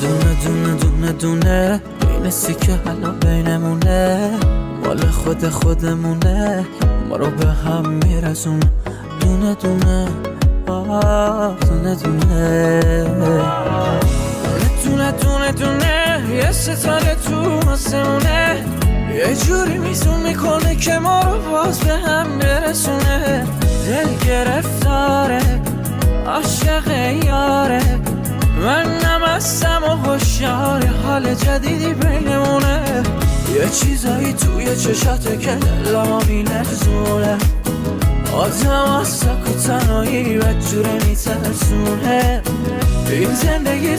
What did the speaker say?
دونه دونه دونه دونه اینسی که حالا بینمونه مال خودمونه ما رو به هم میرسونه دونه دونه دونه دونه دونه دونه دونه یه ستاره تو آسمونه یه جوری میزون میکنه که ما رو باز به هم برسونه دل گرفتاره عاشق یاره من نمستم و هوشیار حال جدیدی بینمونه یه چیزایی توی چشاته که دلمو میلرزونه آدم از سک و تنهایی بدجوره میترسونه این زندگی